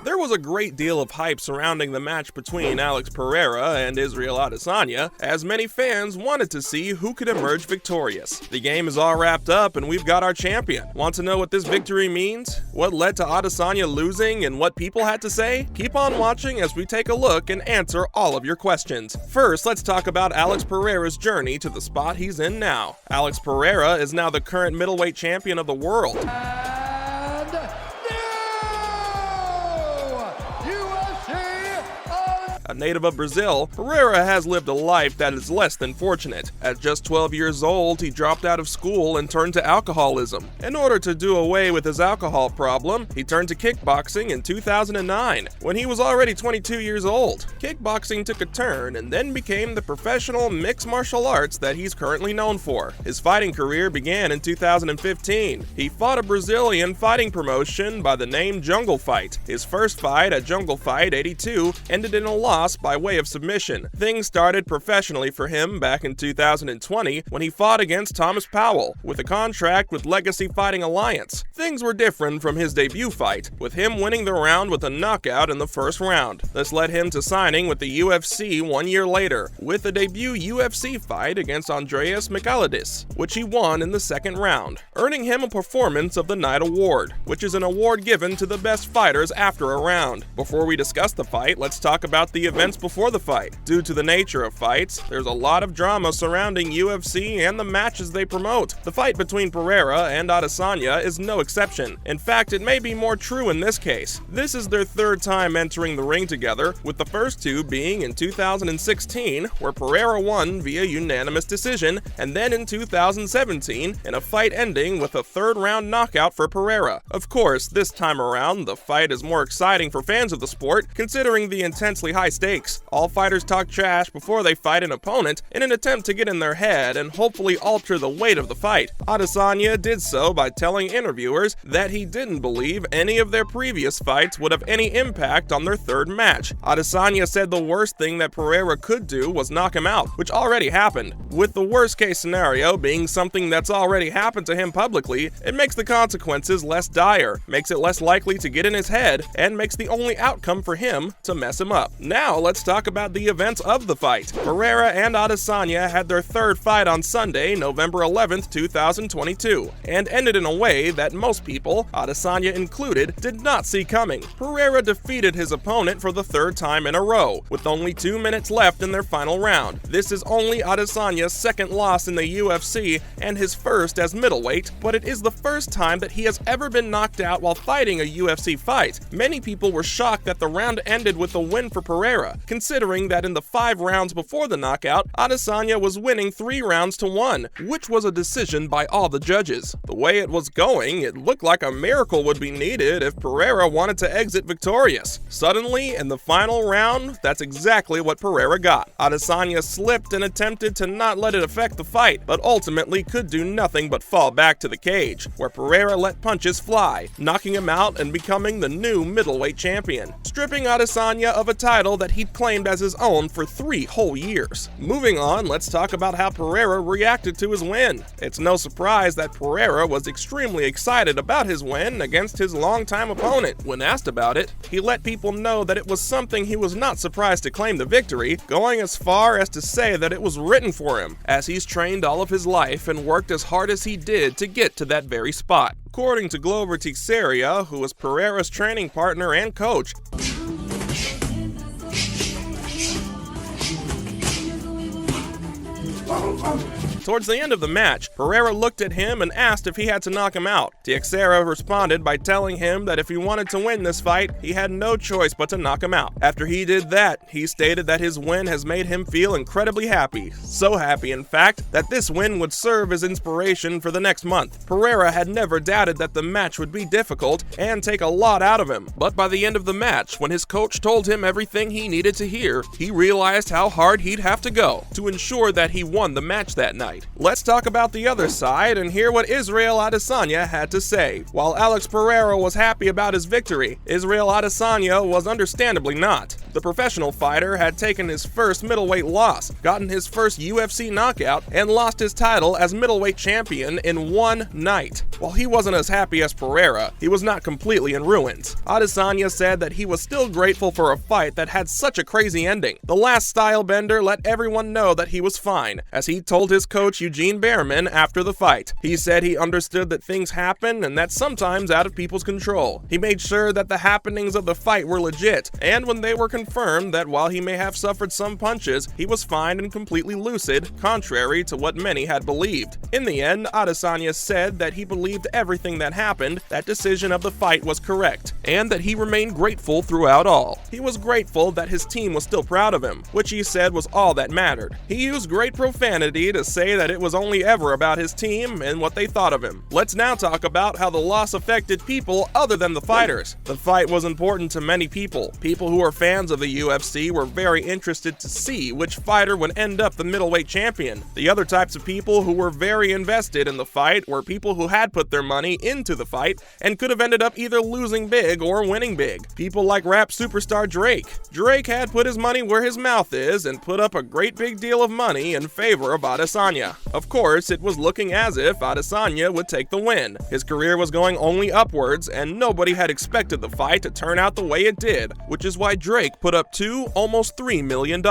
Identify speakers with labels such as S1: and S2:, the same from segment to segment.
S1: There was a great deal of hype surrounding the match between Alex Pereira and Israel Adesanya, as many fans wanted to see who could emerge victorious. The game is all wrapped up and we've got our champion. Want to know what this victory means? What led to Adesanya losing and what people had to say? Keep on watching as we take a look and answer all of your questions. First, let's talk about Alex Pereira's journey to the spot he's in now. Alex Pereira is now the current middleweight champion of the world. A native of Brazil, Pereira has lived a life that is less than fortunate. At just 12 years old, he dropped out of school and turned to alcoholism. In order to do away with his alcohol problem, he turned to kickboxing in 2009, when he was already 22 years old. Kickboxing took a turn and then became the professional mixed martial arts that he's currently known for. His fighting career began in 2015. He fought a Brazilian fighting promotion by the name Jungle Fight. His first fight at Jungle Fight 82 ended in a loss by way of submission. Things started professionally for him back in 2020 when he fought against Thomas Powell with a contract with Legacy Fighting Alliance. Things were different from his debut fight, with him winning the round with a knockout in the first round. This led him to signing with the UFC 1 year later, with a debut UFC fight against Andreas Michailidis, which he won in the second round, earning him a Performance of the Night award, which is an award given to the best fighters after a round. Before we discuss the fight, let's talk about the events before the fight. Due to the nature of fights, there's a lot of drama surrounding UFC and the matches they promote. The fight between Pereira and Adesanya is no exception. In fact, it may be more true in this case. This is their third time entering the ring together, with the first two being in 2016, where Pereira won via unanimous decision, and then in 2017, in a fight ending with a third-round knockout for Pereira. Of course, this time around, the fight is more exciting for fans of the sport, considering the intensely high stakes. All fighters talk trash before they fight an opponent in an attempt to get in their head and hopefully alter the weight of the fight. Adesanya did so by telling interviewers that he didn't believe any of their previous fights would have any impact on their third match. Adesanya said the worst thing that Pereira could do was knock him out, which already happened. With the worst case scenario being something that's already happened to him publicly, it makes the consequences less dire, makes it less likely to get in his head, and makes the only outcome for him to mess him up. Now let's talk about the events of the fight. Pereira and Adesanya had their third fight on Sunday, November 11th, 2022, and ended in a way that most people, Adesanya included, did not see coming. Pereira defeated his opponent for the third time in a row, with only 2 minutes left in their final round. This is only Adesanya's second loss in the UFC and his first as middleweight, but it is the first time that he has ever been knocked out while fighting a UFC fight. Many people were shocked that the round ended with a win for Pereira, considering that in the 5 rounds before the knockout, Adesanya was winning 3 rounds to 1, which was a decision by all the judges. The way it was going, it looked like a miracle would be needed if Pereira wanted to exit victorious. Suddenly, in the final round, that's exactly what Pereira got. Adesanya slipped and attempted to not let it affect the fight, but ultimately could do nothing but fall back to the cage, where Pereira let punches fly, knocking him out and becoming the new middleweight champion, stripping Adesanya of a title that he'd claimed as his own for 3 whole years. Moving on, let's talk about how Pereira reacted to his win. It's no surprise that Pereira was extremely excited about his win against his longtime opponent. When asked about it, he let people know that it was something he was not surprised to claim the victory, going as far as to say that it was written for him, as he's trained all of his life and worked as hard as he did to get to that very spot. According to Glover Teixeira, who was Pereira's training partner and coach, towards the end of the match, Pereira looked at him and asked if he had to knock him out. Teixeira responded by telling him that if he wanted to win this fight, he had no choice but to knock him out. After he did that, he stated that his win has made him feel incredibly happy. So happy, in fact, that this win would serve as inspiration for the next month. Pereira had never doubted that the match would be difficult and take a lot out of him. But by the end of the match, when his coach told him everything he needed to hear, he realized how hard he'd have to go to ensure that he won the match that night. Let's talk about the other side and hear what Israel Adesanya had to say. While Alex Pereira was happy about his victory, Israel Adesanya was understandably not. The professional fighter had taken his first middleweight loss, gotten his first UFC knockout, and lost his title as middleweight champion in one night. While he wasn't as happy as Pereira, he was not completely in ruins. Adesanya said that he was still grateful for a fight that had such a crazy ending. The Last Stylebender let everyone know that he was fine, as he told his coach Eugene Behrman after the fight. He said he understood that things happen and that's sometimes out of people's control. He made sure that the happenings of the fight were legit, and when they were confirmed that while he may have suffered some punches, he was fine and completely lucid, contrary to what many had believed. In the end, Adesanya said that he believed everything that happened, that decision of the fight was correct, and that he remained grateful throughout all. He was grateful that his team was still proud of him, which he said was all that mattered. He used great profanity to say that it was only ever about his team and what they thought of him. Let's now talk about how the loss affected people other than the fighters. The fight was important to many people. People who are fans of the UFC were very interested to see which fighter would end up the middleweight champion. The other types of people who were very invested in the fight were people who had put their money into the fight and could have ended up either losing big or winning big. People like rap superstar Drake. Drake had put his money where his mouth is and put up a great big deal of money in favor of Adesanya. Of course, it was looking as if Adesanya would take the win. His career was going only upwards, and nobody had expected the fight to turn out the way it did, which is why Drake put up almost $3 million.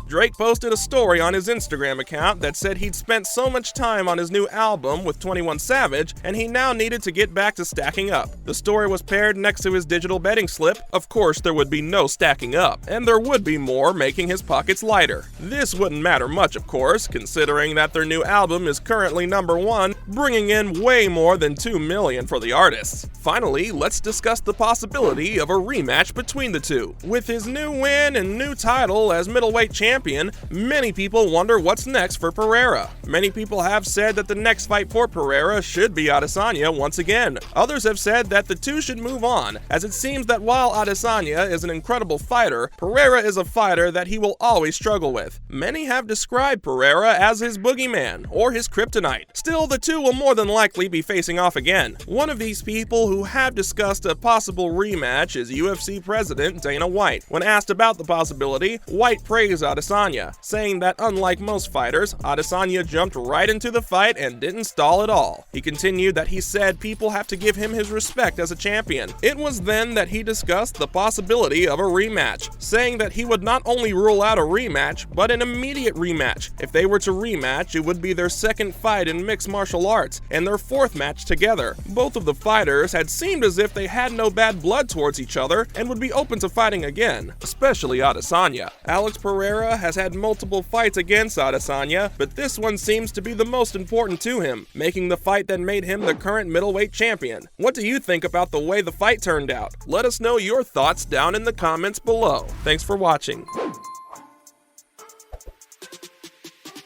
S1: Drake posted a story on his Instagram account that said he'd spent so much time on his new album with 21 Savage, and he now needed to get back to stacking up. The story was paired next to his digital betting slip. Of course, there would be no stacking up, and there would be more, making his pockets lighter. This wouldn't matter much, of course, considering that their new album is currently #1, bringing in way more than $2 million for the artists. Finally, let's discuss the possibility of a rematch between the two. With his new win and new title as middleweight champion, many people wonder what's next for Pereira. Many people have said that the next fight for Pereira should be Adesanya once again. Others have said that the two should move on, as it seems that while Adesanya is an incredible fighter, Pereira is a fighter that he will always struggle with. Many have described Pereira as his boogeyman or his kryptonite. Still, the two will more than likely be facing off again. One of these people who have discussed a possible rematch is UFC president Dana White. When asked about the possibility, White praised Adesanya, saying that unlike most fighters, Adesanya jumped right into the fight and didn't stall at all. He continued that he said people have to give him his respect as a champion. It was then that he discussed the possibility of a rematch, saying that he would not only rule out a rematch, but an immediate rematch. If they were to rematch, it would be their second fight in mixed martial arts and their fourth match together. Both of the fighters had seemed as if they had no bad blood towards each other and would be open to fighting again, especially Adesanya. Alex Pereira has had multiple fights against Adesanya, but this one seems to be the most important to him, making the fight that made him the current middleweight champion. What do you think about the way the fight turned out? Let us know your thoughts down in the comments below. Thanks for watching.